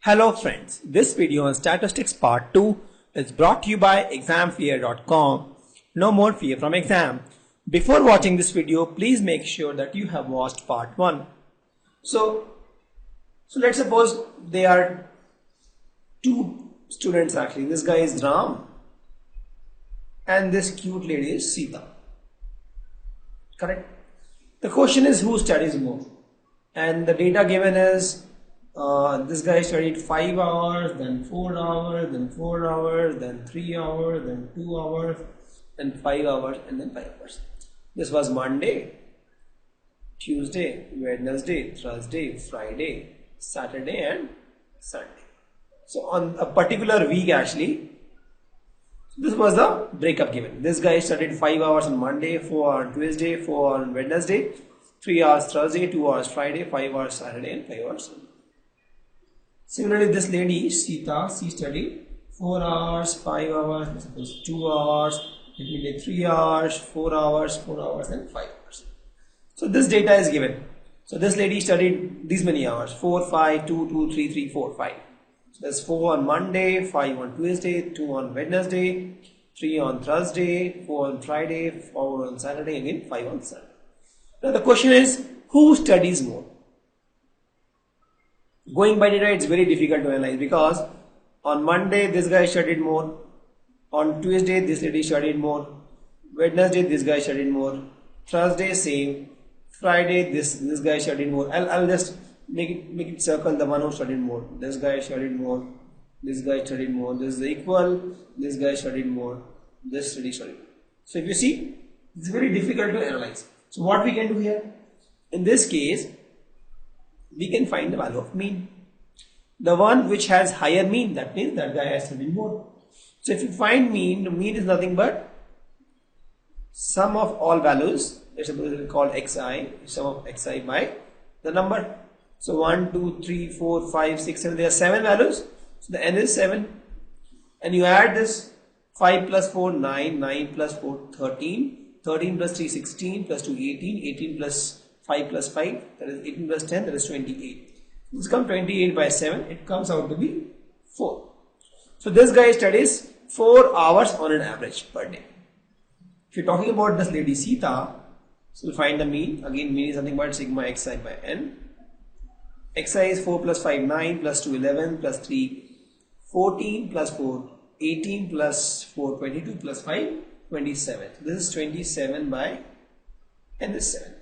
Hello friends, this video on statistics part 2 is brought to you by examfear.com. No more fear from exam. Before watching this video, please make sure that you have watched part 1. So let's suppose there are two students actually. This guy is Ram and this cute lady is Sita. Correct? The question is who studies more? And the data given is this guy studied 5 hours, then 4 hours, then 4 hours, then 3 hours, then 2 hours, then 5 hours, and then 5 hours. This was Monday, Tuesday, Wednesday, Thursday, Friday, Saturday, and Sunday. So on a particular week actually, this was the breakup given. This guy studied 5 hours on Monday, 4 hours on Tuesday, 4 hours on Wednesday, 3 hours Thursday, 2 hours Friday, 5 hours Saturday, and 5 hours Sunday. Similarly, this lady Sita, she studied 4 hours, 5 hours, suppose 2 hours, it will take 3 hours, 4 hours, 4 hours, and 5 hours. So this data is given. So this lady studied these many hours: 4, 5, 2, 2, 3, 3, 4, 5. So there's 4 on Monday, 5 on Tuesday, 2 on Wednesday, 3 on Thursday, 4 on Friday, 4 on Saturday, and again 5 on Sunday. Now the question is, who studies more? Going by data, it's very difficult to analyze because on Monday this guy studied more, on Tuesday this lady studied more, Wednesday this guy studied more, Thursday same, Friday this guy studied more. I'll just make it circle the one who studied more. This guy studied more, this guy studied more, this is equal, this guy studied more, this lady studied more. So if you see, it's very difficult to analyze. So what we can do here? In this case, we can find the value of mean. The one which has higher mean, that means that guy has studied more. So if you find mean, the mean is nothing but sum of all values. Let's suppose we call xi, sum of xi by the number. So 1, 2, 3, 4, 5, 6, 7, there are 7 values. So the n is 7. And you add this 5 plus 4, 9, 9 plus 4, 13, 13 plus 3, 16, plus 2, 18, 18 plus 5 plus 5, that is 18 plus 10, that is 28. This comes 28 by 7, it comes out to be 4. So this guy studies 4 hours on an average per day. If you're talking about this lady Sita, so we'll find the mean. Again, mean is nothing but sigma xi by n. Xi is 4 plus 5, 9, plus 2, 11, plus 3, 14, plus 4, 18, plus 4, 22, plus 5, 27. So this is 27 by n is 7.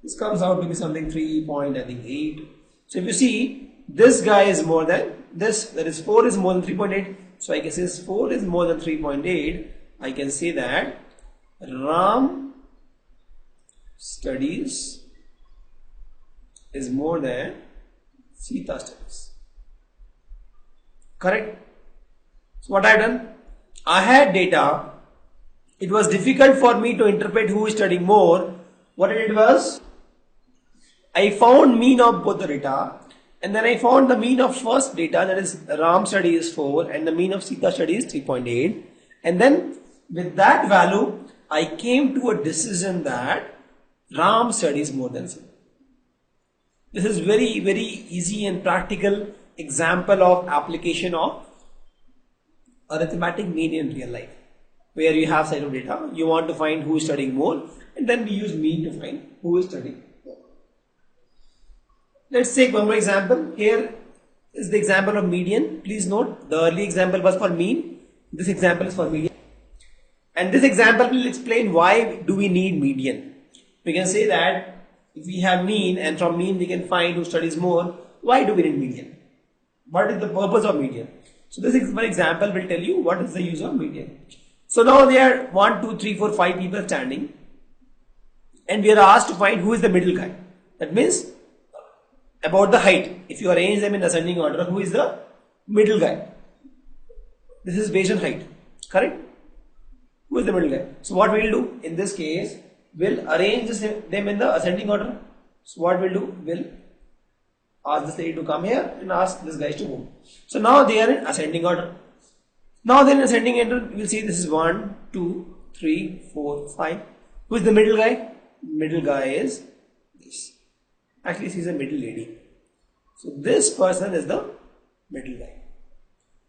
This comes out to be something 3.8. So if you see, this guy is more than this, that is 4 is more than 3.8. So I can say 4 is more than 3.8. I can say that Ram studies is more than Sita studies. Correct? So what I have done? I had data. It was difficult for me to interpret who is studying more. What I did was, I found mean of both the data, and then I found the mean of first data, that is Ram study is 4 and the mean of Sita study is 3.8, and then with that value I came to a decision that Ram studies more than Sita. This is very easy and practical example of application of arithmetic mean in real life, where you have set of data, you want to find who is studying more, and then we use mean to find who is studying more. Let's take one more example. Here is the example of median. Please note, the early example was for mean. This example is for median. And this example will explain why do we need median. We can say that if we have mean and from mean we can find who studies more, why do we need median? What is the purpose of median? So this one example will tell you what is the use of median. So now there are 1, 2, 3, 4, 5 people standing, and we are asked to find who is the middle guy. That means about the height. If you arrange them in ascending order, who is the middle guy? This is based on height. Correct? Who is the middle guy? So what we will do in this case, we'll arrange them in the ascending order. So what we'll do, we'll ask this lady to come here and ask this guy to move. So now they are in ascending order. Now then in ascending order, we'll see this is 1, 2, 3, 4, 5. Who is the middle guy? Middle guy is this. Actually, she is a middle lady. So this person is the middle guy.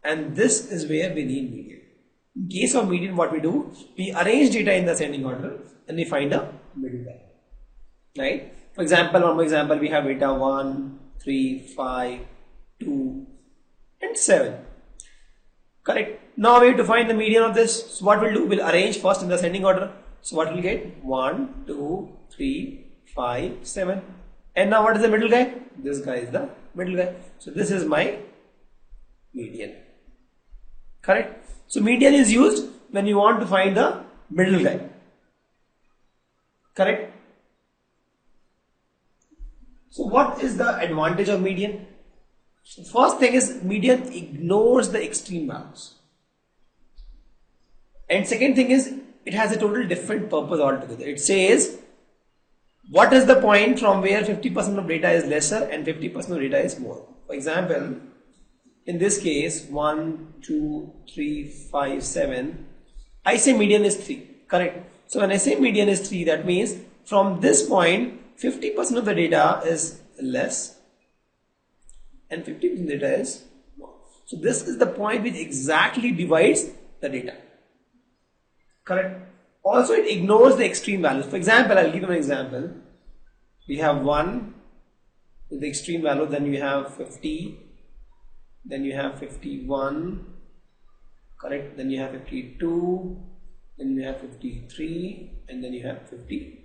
And this is where we need median. In case of median, what we do, we arrange data in the ascending order and we find a middle guy. Right? For example, one more example, we have data 1, 3, 5, 2 and 7. Correct? Now we have to find the median of this. So what we'll do, we'll arrange first in the ascending order. So what we'll get? 1, 2, 3, 5, 7. And now what is the middle guy? This guy is the middle guy. So this is my median. Correct? So median is used when you want to find the middle guy. Correct? So what is the advantage of median? So first thing is median ignores the extreme values. And second thing is it has a total different purpose altogether. It says what is the point from where 50% of data is lesser and 50% of data is more. For example, in this case 1, 2, 3, 5, 7, I say median is 3. Correct? So when I say median is 3, that means from this point 50% of the data is less and 50% of the data is more. So this is the point which exactly divides the data. Correct? Also it ignores the extreme values. For example, I'll give you an example. We have 1 with the extreme value, then you have 50, then you have 51, correct? Then you have 52, then you have 53, and then you have 54.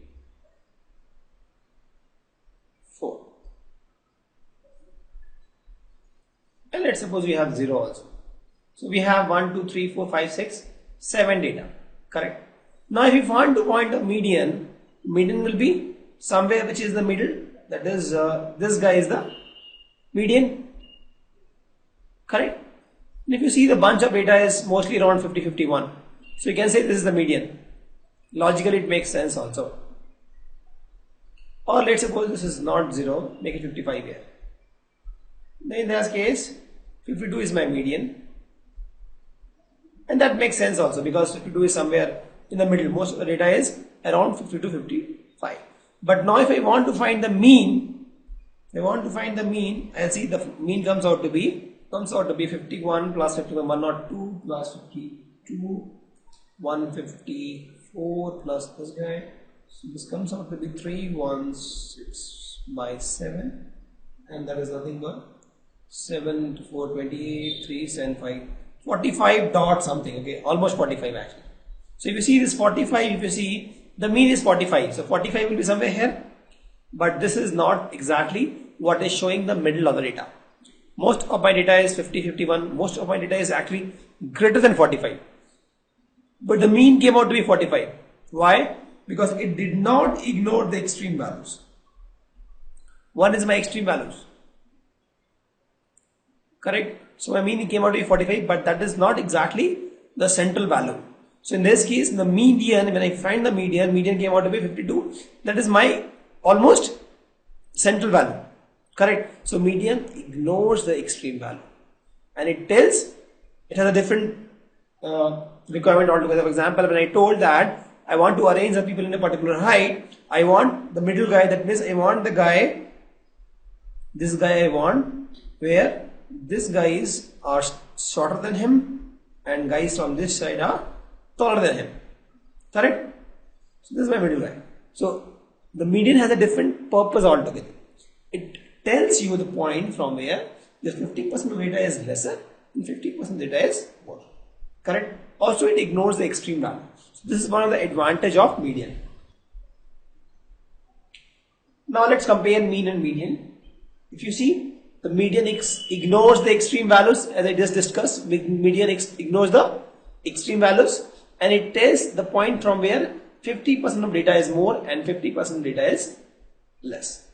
And let's suppose we have 0 also. So we have 1, 2, 3, 4, 5, 6, 7 data. Correct? Now if you want to find a median, median will be somewhere which is the middle. That is this guy is the median. Correct? And if you see the bunch of data is mostly around 50, 51. So you can say this is the median. Logically it makes sense also. Or let's suppose this is not 0, make it 55 here. Then in this case 52 is my median. And that makes sense also because 52 is somewhere in the middle. Most of the data is around 50 to 55. But now if I want to find the mean, I'll see the mean comes out to be 51 plus 51, 102 plus 52, 154 plus this guy. So this comes out to be 316 by 7, and that is nothing but 7 to 4, 28, 3, 7, 5, 45 dot something. Okay, almost 45 actually. So if you see this 45, if you see the mean is 45, so 45 will be somewhere here, but this is not exactly what is showing the middle of the data. Most of my data is 50, 51, most of my data is actually greater than 45, but the mean came out to be 45. Why? Because it did not ignore the extreme values. One is my extreme values. Correct? So my mean came out to be 45, but that is not exactly the central value. So in this case, the median, when I find the median came out to be 52. That is my almost central value. Correct? So median ignores the extreme value. And it tells, it has a different requirement altogether. For example, when I told that I want to arrange the people in a particular height, I want the middle guy, that means I want the guy, this guy I want, where this guys are shorter than him and guys from this side are taller than him. Correct? So this is my middle guy. So the median has a different purpose altogether. It tells you the point from where the 50% of data is lesser and 50% data is more. Correct? Also it ignores the extreme value. So this is one of the advantage of median. Now let's compare mean and median. If you see, the median ignores the extreme values, as I just discussed. Median ignores the extreme values, and it tells the point from where 50% of data is more and 50% of data is less.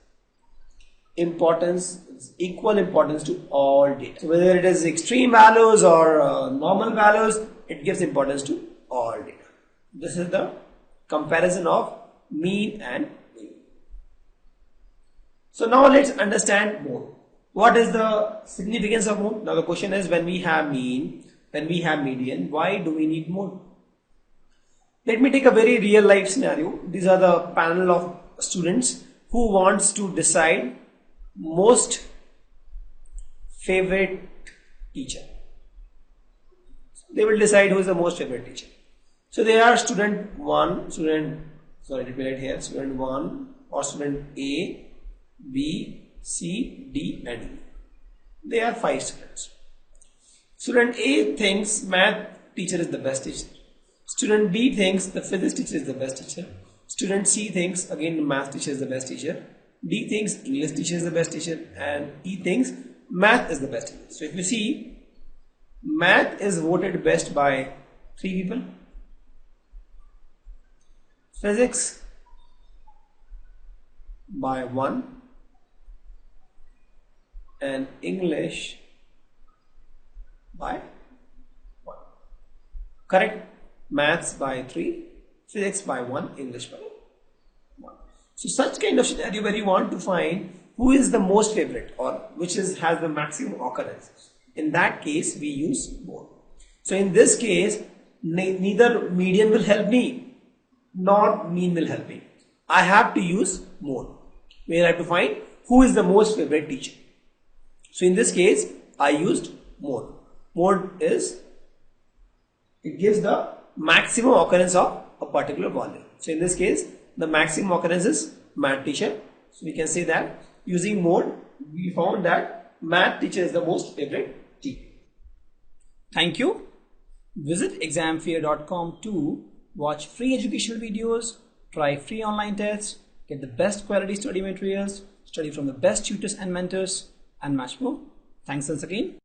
Importance is equal importance to all data. So whether it is extreme values or normal values, it gives importance to all data. This is the comparison of mean and median. So now let's understand more. What is the significance of mode? Now the question is, when we have mean, when we have median, why do we need mode? Let me take a very real life scenario. These are the panel of students who wants to decide most favorite teacher. They will decide who is the most favorite teacher. So there are student 1, student 1 or student A, B, C, D and E. They are 5 students. Student A thinks math teacher is the best teacher. Student B thinks the physics teacher is the best teacher. Student C thinks again the math teacher is the best teacher. D thinks English teacher is the best teacher, and E thinks math is the best teacher. So if you see, math is voted best by 3 people. Physics by 1 and English by 1. Correct? Maths by 3, physics by 1, English by 1. So such kind of scenario where you want to find who is the most favorite or which has the maximum occurrence. In that case, we use more. So in this case, neither median will help me nor mean will help me. I have to use more, where I have to find who is the most favorite teacher. So in this case, I used mode. Mode is, it gives the maximum occurrence of a particular volume. So in this case, the maximum occurrence is math teacher. So we can say that using mode, we found that math teacher is the most favorite teacher. Thank you. Visit examfear.com to watch free educational videos, try free online tests, get the best quality study materials, study from the best tutors and mentors, and much more. Thanks once again.